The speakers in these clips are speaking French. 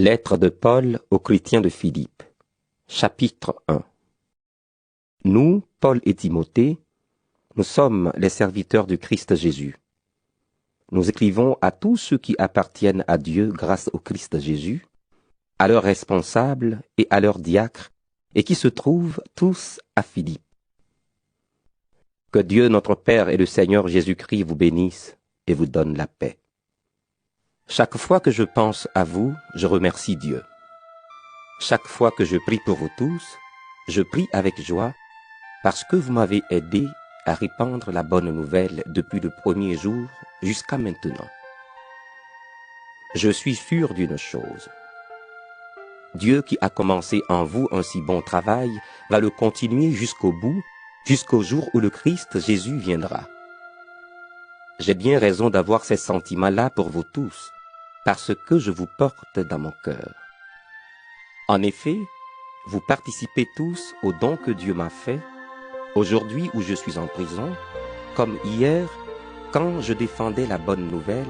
Lettre de Paul aux chrétiens de Philippe, chapitre 1. Nous, Paul et Timothée, nous sommes les serviteurs du Christ Jésus. Nous écrivons à tous ceux qui appartiennent à Dieu grâce au Christ Jésus, à leurs responsables et à leurs diacres, et qui se trouvent tous à Philippe. Que Dieu notre Père et le Seigneur Jésus-Christ vous bénissent et vous donne la paix. Chaque fois que je pense à vous, je remercie Dieu. Chaque fois que je prie pour vous tous, je prie avec joie parce que vous m'avez aidé à répandre la bonne nouvelle depuis le premier jour jusqu'à maintenant. Je suis sûr d'une chose. Dieu qui a commencé en vous un si bon travail va le continuer jusqu'au bout, jusqu'au jour où le Christ Jésus viendra. J'ai bien raison d'avoir ces sentiments-là pour vous tous, parce que je vous porte dans mon cœur. En effet, vous participez tous au don que Dieu m'a fait, aujourd'hui où je suis en prison, comme hier, quand je défendais la bonne nouvelle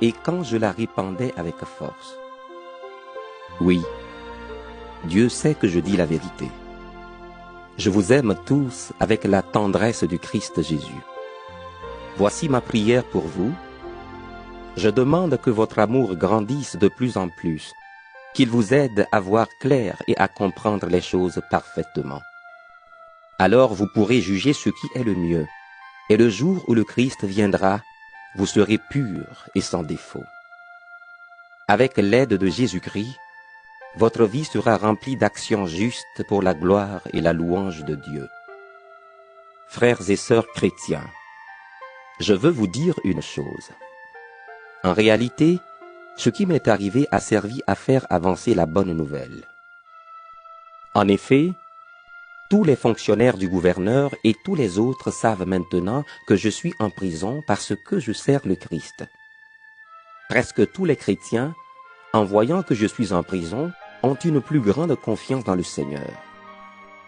et quand je la répandais avec force. Oui, Dieu sait que je dis la vérité. Je vous aime tous avec la tendresse du Christ Jésus. Voici ma prière pour vous. Je demande que votre amour grandisse de plus en plus, qu'il vous aide à voir clair et à comprendre les choses parfaitement. Alors vous pourrez juger ce qui est le mieux, et le jour où le Christ viendra, vous serez purs et sans défaut. Avec l'aide de Jésus-Christ, votre vie sera remplie d'actions justes pour la gloire et la louange de Dieu. Frères et sœurs chrétiens, je veux vous dire une chose. En réalité, ce qui m'est arrivé a servi à faire avancer la bonne nouvelle. En effet, tous les fonctionnaires du gouverneur et tous les autres savent maintenant que je suis en prison parce que je sers le Christ. Presque tous les chrétiens, en voyant que je suis en prison, ont une plus grande confiance dans le Seigneur.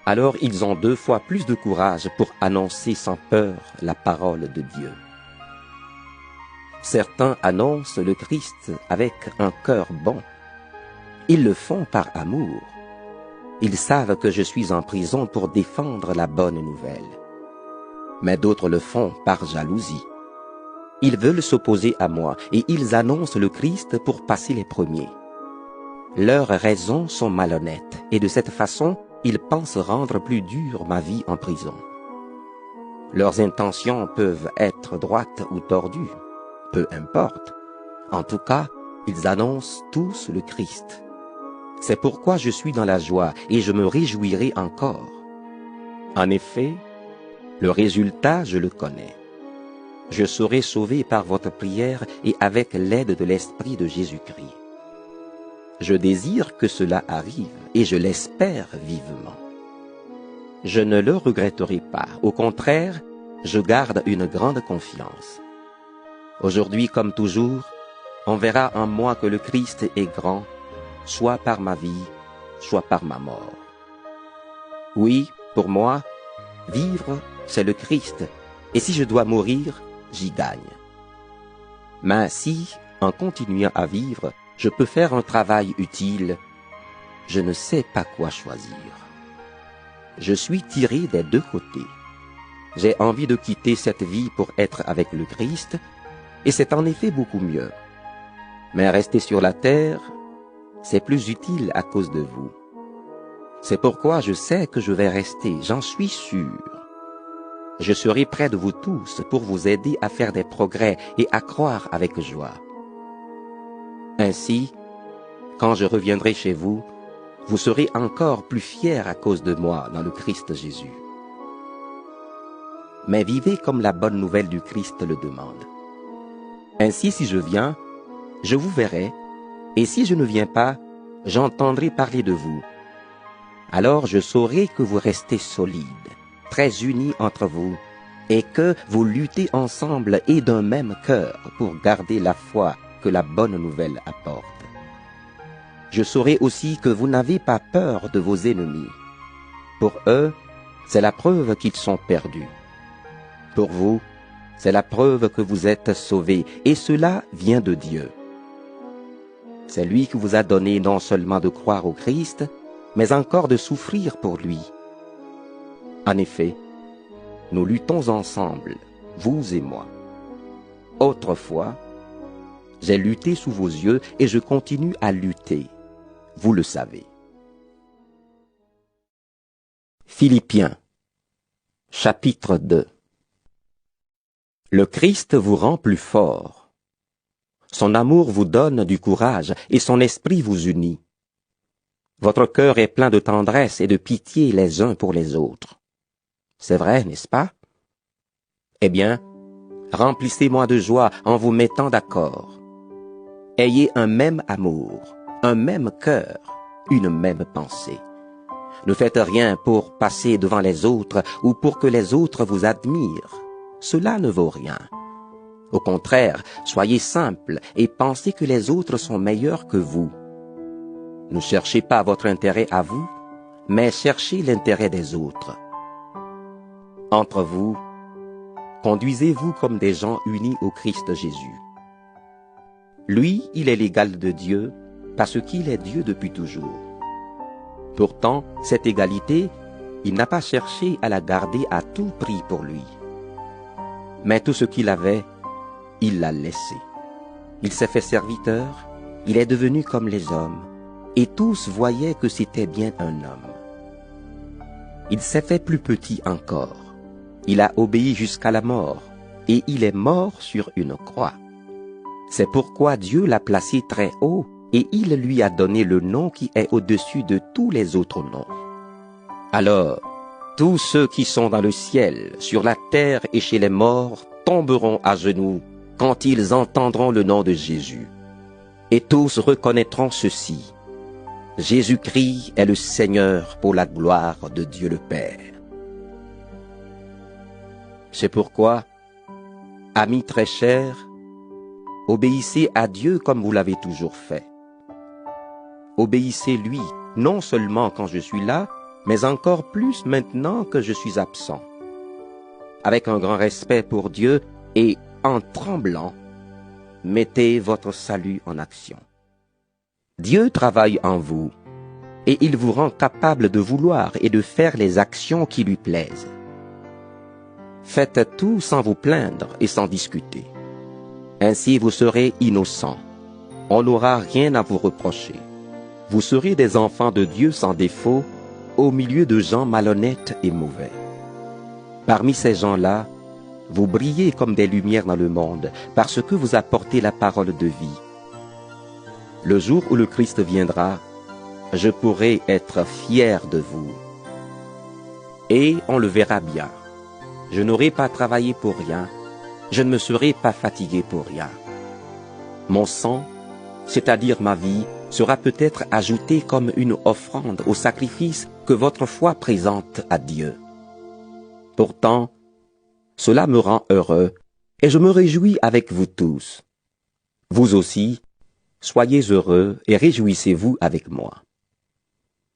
Alors ils ont 2 fois plus de courage pour annoncer sans peur la parole de Dieu. Certains annoncent le Christ avec un cœur bon. Ils le font par amour. Ils savent que je suis en prison pour défendre la bonne nouvelle. Mais d'autres le font par jalousie. Ils veulent s'opposer à moi et ils annoncent le Christ pour passer les premiers. Leurs raisons sont malhonnêtes et de cette façon, ils pensent rendre plus dure ma vie en prison. Leurs intentions peuvent être droites ou tordues. Peu importe. En tout cas, ils annoncent tous le Christ. C'est pourquoi je suis dans la joie et je me réjouirai encore. En effet, le résultat, je le connais. Je serai sauvé par votre prière et avec l'aide de l'Esprit de Jésus-Christ. Je désire que cela arrive et je l'espère vivement. Je ne le regretterai pas. Au contraire, je garde une grande confiance. Aujourd'hui comme toujours, on verra en moi que le Christ est grand, soit par ma vie, soit par ma mort. Oui, pour moi, vivre, c'est le Christ, et si je dois mourir, j'y gagne. Mais si, en continuant à vivre, je peux faire un travail utile, je ne sais pas quoi choisir. Je suis tiré des 2 côtés. J'ai envie de quitter cette vie pour être avec le Christ, et c'est en effet beaucoup mieux. Mais rester sur la terre, c'est plus utile à cause de vous. C'est pourquoi je sais que je vais rester, j'en suis sûr. Je serai près de vous tous pour vous aider à faire des progrès et à croire avec joie. Ainsi, quand je reviendrai chez vous, vous serez encore plus fiers à cause de moi dans le Christ Jésus. Mais vivez comme la bonne nouvelle du Christ le demande. Ainsi, si je viens, je vous verrai, et si je ne viens pas, j'entendrai parler de vous. Alors je saurai que vous restez solides, très unis entre vous, et que vous luttez ensemble et d'un même cœur pour garder la foi que la bonne nouvelle apporte. Je saurai aussi que vous n'avez pas peur de vos ennemis. Pour eux, c'est la preuve qu'ils sont perdus. Pour vous, c'est la preuve que vous êtes sauvés, et cela vient de Dieu. C'est lui qui vous a donné non seulement de croire au Christ, mais encore de souffrir pour lui. En effet, nous luttons ensemble, vous et moi. Autrefois, j'ai lutté sous vos yeux et je continue à lutter, vous le savez. Philippiens, chapitre 2. Le Christ vous rend plus fort. Son amour vous donne du courage et son esprit vous unit. Votre cœur est plein de tendresse et de pitié les uns pour les autres. C'est vrai, n'est-ce pas? Eh bien, remplissez-moi de joie en vous mettant d'accord. Ayez un même amour, un même cœur, une même pensée. Ne faites rien pour passer devant les autres ou pour que les autres vous admirent. Cela ne vaut rien. Au contraire, soyez simples et pensez que les autres sont meilleurs que vous. Ne cherchez pas votre intérêt à vous, mais cherchez l'intérêt des autres. Entre vous, conduisez-vous comme des gens unis au Christ Jésus. Lui, il est l'égal de Dieu, parce qu'il est Dieu depuis toujours. Pourtant, cette égalité, il n'a pas cherché à la garder à tout prix pour lui. Mais tout ce qu'il avait, il l'a laissé. Il s'est fait serviteur, il est devenu comme les hommes, et tous voyaient que c'était bien un homme. Il s'est fait plus petit encore. Il a obéi jusqu'à la mort, et il est mort sur une croix. C'est pourquoi Dieu l'a placé très haut, et il lui a donné le nom qui est au-dessus de tous les autres noms. Alors, tous ceux qui sont dans le ciel, sur la terre et chez les morts tomberont à genoux quand ils entendront le nom de Jésus. Et tous reconnaîtront ceci: Jésus-Christ est le Seigneur pour la gloire de Dieu le Père. C'est pourquoi, amis très chers, obéissez à Dieu comme vous l'avez toujours fait. Obéissez-lui, non seulement quand je suis là, mais encore plus maintenant que je suis absent. Avec un grand respect pour Dieu et en tremblant, mettez votre salut en action. Dieu travaille en vous, et il vous rend capable de vouloir et de faire les actions qui lui plaisent. Faites tout sans vous plaindre et sans discuter. Ainsi vous serez innocents. On n'aura rien à vous reprocher. Vous serez des enfants de Dieu sans défaut, au milieu de gens malhonnêtes et mauvais. Parmi ces gens-là, vous brillez comme des lumières dans le monde, parce que vous apportez la parole de vie. Le jour où le Christ viendra, je pourrai être fier de vous. Et on le verra bien. Je n'aurai pas travaillé pour rien, je ne me serai pas fatigué pour rien. Mon sang, c'est-à-dire ma vie, sera peut-être ajouté comme une offrande au sacrifice que votre foi présente à Dieu. Pourtant, cela me rend heureux et je me réjouis avec vous tous. Vous aussi, soyez heureux et réjouissez-vous avec moi.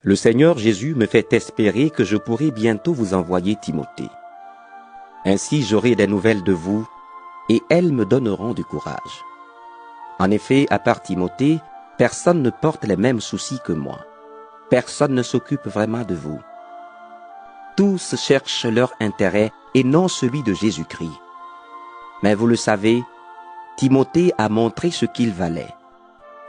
Le Seigneur Jésus me fait espérer que je pourrai bientôt vous envoyer Timothée. Ainsi j'aurai des nouvelles de vous et elles me donneront du courage. En effet, à part Timothée, personne ne porte les mêmes soucis que moi. Personne ne s'occupe vraiment de vous. Tous cherchent leur intérêt et non celui de Jésus-Christ. Mais vous le savez, Timothée a montré ce qu'il valait.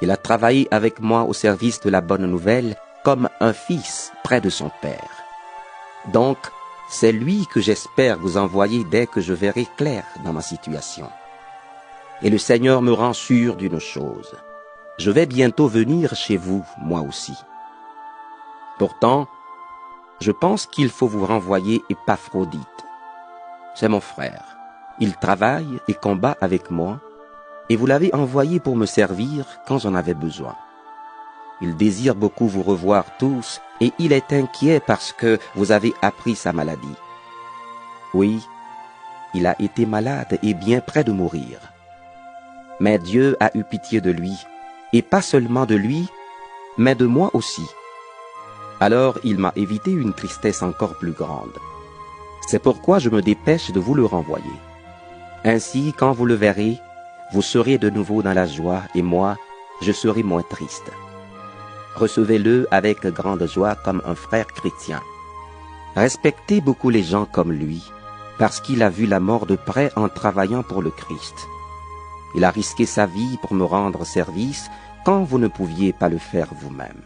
Il a travaillé avec moi au service de la bonne nouvelle comme un fils près de son père. Donc, c'est lui que j'espère vous envoyer dès que je verrai clair dans ma situation. Et le Seigneur me rend sûr d'une chose. Je vais bientôt venir chez vous, moi aussi. Pourtant, je pense qu'il faut vous renvoyer Épaphrodite. C'est mon frère. Il travaille et combat avec moi, et vous l'avez envoyé pour me servir quand j'en avais besoin. Il désire beaucoup vous revoir tous, et il est inquiet parce que vous avez appris sa maladie. Oui, il a été malade et bien près de mourir. Mais Dieu a eu pitié de lui, et pas seulement de lui, mais de moi aussi. Alors il m'a évité une tristesse encore plus grande. C'est pourquoi je me dépêche de vous le renvoyer. Ainsi, quand vous le verrez, vous serez de nouveau dans la joie, et moi, je serai moins triste. Recevez-le avec grande joie comme un frère chrétien. Respectez beaucoup les gens comme lui, parce qu'il a vu la mort de près en travaillant pour le Christ. Il a risqué sa vie pour me rendre service quand vous ne pouviez pas le faire vous-même.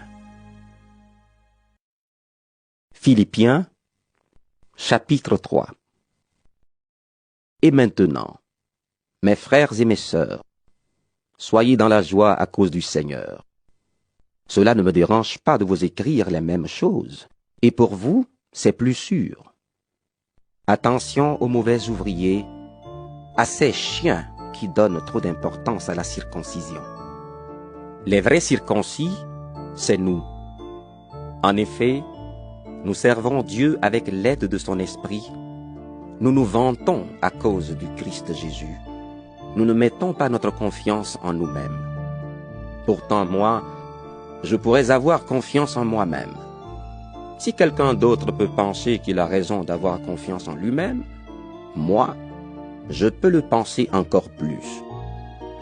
Philippiens, chapitre 3. Et maintenant, mes frères et mes sœurs, soyez dans la joie à cause du Seigneur. Cela ne me dérange pas de vous écrire les mêmes choses, et pour vous, c'est plus sûr. Attention aux mauvais ouvriers, à ces chiens qui donnent trop d'importance à la circoncision. Les vrais circoncis, c'est nous. En effet, nous servons Dieu avec l'aide de son esprit. Nous nous vantons à cause du Christ Jésus. Nous ne mettons pas notre confiance en nous-mêmes. Pourtant, moi, je pourrais avoir confiance en moi-même. Si quelqu'un d'autre peut penser qu'il a raison d'avoir confiance en lui-même, moi, je peux le penser encore plus.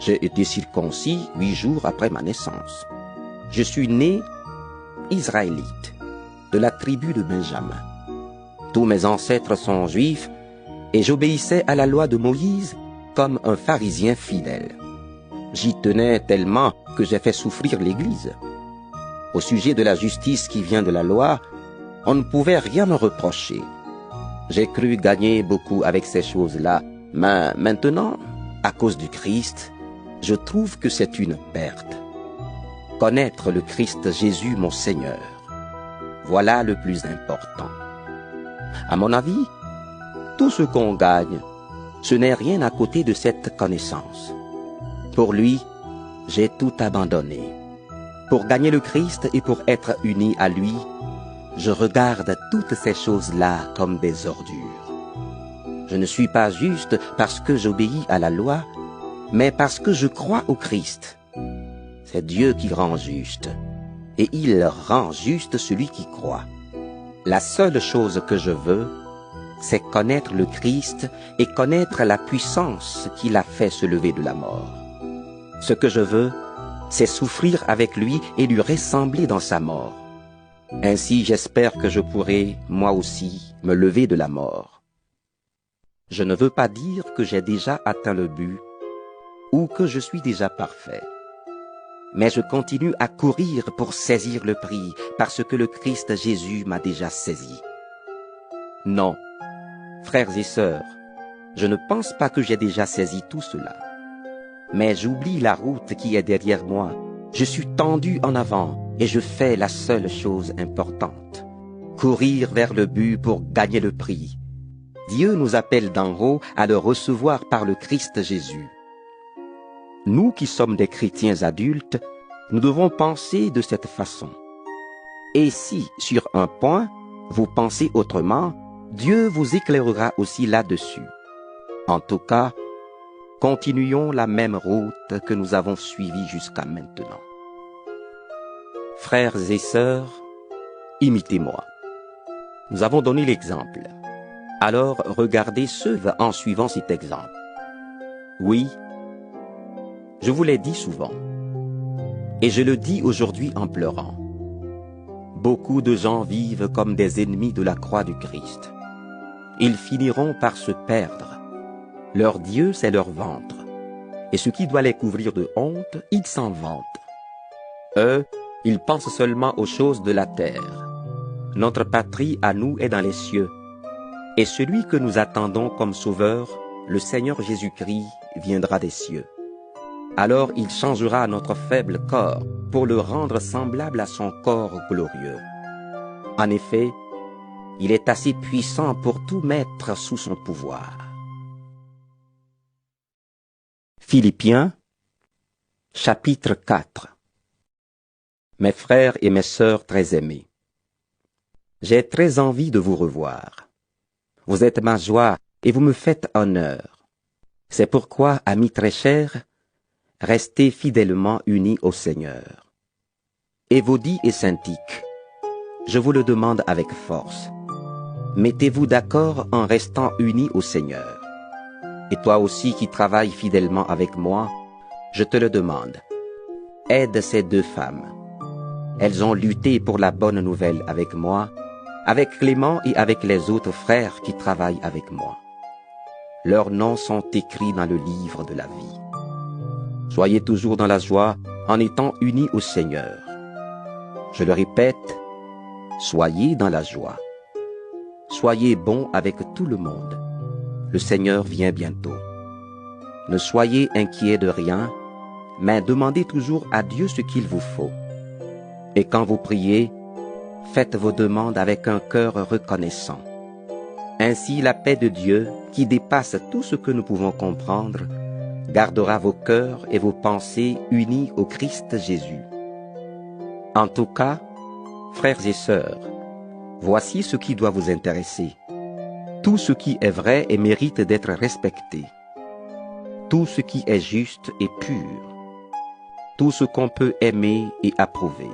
J'ai été circoncis 8 jours après ma naissance. Je suis né israélite, de la tribu de Benjamin. Tous mes ancêtres sont juifs et j'obéissais à la loi de Moïse comme un pharisien fidèle. J'y tenais tellement que j'ai fait souffrir l'Église. Au sujet de la justice qui vient de la loi, on ne pouvait rien me reprocher. J'ai cru gagner beaucoup avec ces choses-là, mais maintenant, à cause du Christ, je trouve que c'est une perte. Connaître le Christ Jésus mon Seigneur, voilà le plus important. À mon avis, tout ce qu'on gagne, ce n'est rien à côté de cette connaissance. Pour lui, j'ai tout abandonné. Pour gagner le Christ et pour être uni à lui, je regarde toutes ces choses-là comme des ordures. Je ne suis pas juste parce que j'obéis à la loi, mais parce que je crois au Christ. C'est Dieu qui rend juste, et il rend juste celui qui croit. La seule chose que je veux, c'est connaître le Christ et connaître la puissance qu'il a fait se lever de la mort. Ce que je veux, c'est souffrir avec lui et lui ressembler dans sa mort. Ainsi, j'espère que je pourrai, moi aussi, me lever de la mort. Je ne veux pas dire que j'ai déjà atteint le but ou que je suis déjà parfait. Mais je continue à courir pour saisir le prix parce que le Christ Jésus m'a déjà saisi. Non, frères et sœurs, je ne pense pas que j'ai déjà saisi tout cela. Mais j'oublie la route qui est derrière moi. Je suis tendu en avant et je fais la seule chose importante. Courir vers le but pour gagner le prix. Dieu nous appelle d'en haut à le recevoir par le Christ Jésus. Nous qui sommes des chrétiens adultes, nous devons penser de cette façon. Et si, sur un point, vous pensez autrement, Dieu vous éclairera aussi là-dessus. En tout cas, continuons la même route que nous avons suivie jusqu'à maintenant. Frères et sœurs, imitez-moi. Nous avons donné l'exemple. Alors regardez ceux en suivant cet exemple. Oui, je vous l'ai dit souvent, et je le dis aujourd'hui en pleurant. Beaucoup de gens vivent comme des ennemis de la croix du Christ. Ils finiront par se perdre. Leur Dieu, c'est leur ventre. Et ce qui doit les couvrir de honte, ils s'en vantent. Eux, ils pensent seulement aux choses de la terre. Notre patrie à nous est dans les cieux. Et celui que nous attendons comme sauveur, le Seigneur Jésus-Christ, viendra des cieux. Alors il changera notre faible corps pour le rendre semblable à son corps glorieux. En effet, il est assez puissant pour tout mettre sous son pouvoir. Philippiens, chapitre 4. Mes frères et mes sœurs très aimés, j'ai très envie de vous revoir. Vous êtes ma joie et vous me faites honneur. C'est pourquoi, amis très chers, restez fidèlement unis au Seigneur. Évodie et Syntyche, je vous le demande avec force. Mettez-vous d'accord en restant unis au Seigneur. Et toi aussi qui travailles fidèlement avec moi, je te le demande. aide ces deux femmes. Elles ont lutté pour la bonne nouvelle avec moi, avec Clément et avec les autres frères qui travaillent avec moi. Leurs noms sont écrits dans le livre de la vie. Soyez toujours dans la joie en étant unis au Seigneur. Je le répète, soyez dans la joie. Soyez bons avec tout le monde. Le Seigneur vient bientôt. Ne soyez inquiets de rien, mais demandez toujours à Dieu ce qu'il vous faut. Et quand vous priez, faites vos demandes avec un cœur reconnaissant. Ainsi la paix de Dieu, qui dépasse tout ce que nous pouvons comprendre, gardera vos cœurs et vos pensées unis au Christ Jésus. En tout cas, frères et sœurs, voici ce qui doit vous intéresser. Tout ce qui est vrai et mérite d'être respecté. Tout ce qui est juste et pur. Tout ce qu'on peut aimer et approuver.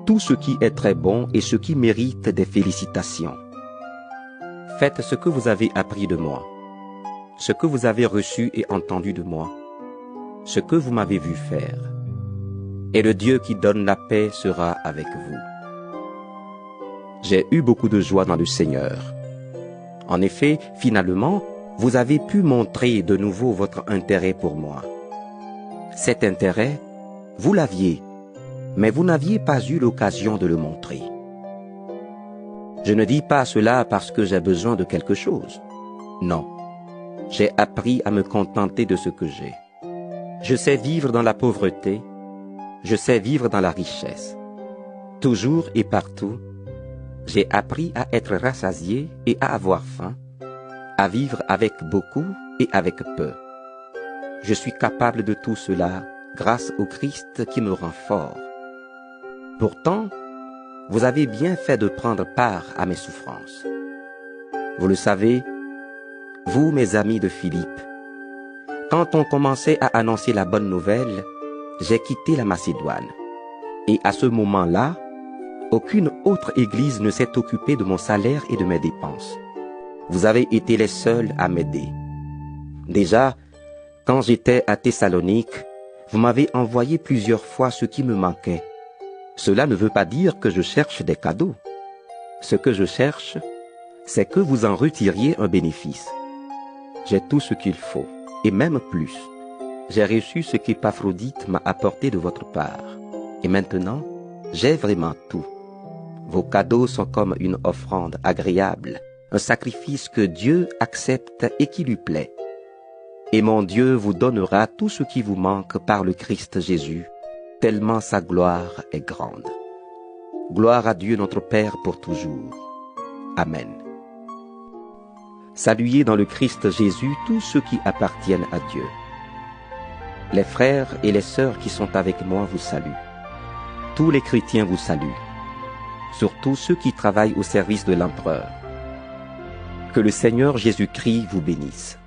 Tout ce qui est très bon et ce qui mérite des félicitations. Faites ce que vous avez appris de moi, ce que vous avez reçu et entendu de moi, ce que vous m'avez vu faire. Et le Dieu qui donne la paix sera avec vous. J'ai eu beaucoup de joie dans le Seigneur. En effet, finalement, vous avez pu montrer de nouveau votre intérêt pour moi. Cet intérêt, vous l'aviez, mais vous n'aviez pas eu l'occasion de le montrer. Je ne dis pas cela parce que j'ai besoin de quelque chose. Non, j'ai appris à me contenter de ce que j'ai. Je sais vivre dans la pauvreté, je sais vivre dans la richesse. Toujours et partout, j'ai appris à être rassasié et à avoir faim, à vivre avec beaucoup et avec peu. Je suis capable de tout cela grâce au Christ qui me rend fort. Pourtant, vous avez bien fait de prendre part à mes souffrances. Vous le savez, vous, mes amis de Philippe, quand on commençait à annoncer la bonne nouvelle, j'ai quitté la Macédoine. Et à ce moment-là, aucune autre église ne s'est occupée de mon salaire et de mes dépenses. Vous avez été les seuls à m'aider. Déjà, quand j'étais à Thessalonique, vous m'avez envoyé plusieurs fois ce qui me manquait. Cela ne veut pas dire que je cherche des cadeaux. Ce que je cherche, c'est que vous en retiriez un bénéfice. J'ai tout ce qu'il faut, et même plus. J'ai reçu ce qu'Épaphrodite m'a apporté de votre part. Et maintenant, j'ai vraiment tout. Vos cadeaux sont comme une offrande agréable, un sacrifice que Dieu accepte et qui lui plaît. Et mon Dieu vous donnera tout ce qui vous manque par le Christ Jésus, tellement sa gloire est grande. Gloire à Dieu notre Père pour toujours. Amen. Saluez dans le Christ Jésus tous ceux qui appartiennent à Dieu. Les frères et les sœurs qui sont avec moi vous saluent. Tous les chrétiens vous saluent, surtout ceux qui travaillent au service de l'empereur. Que le Seigneur Jésus-Christ vous bénisse.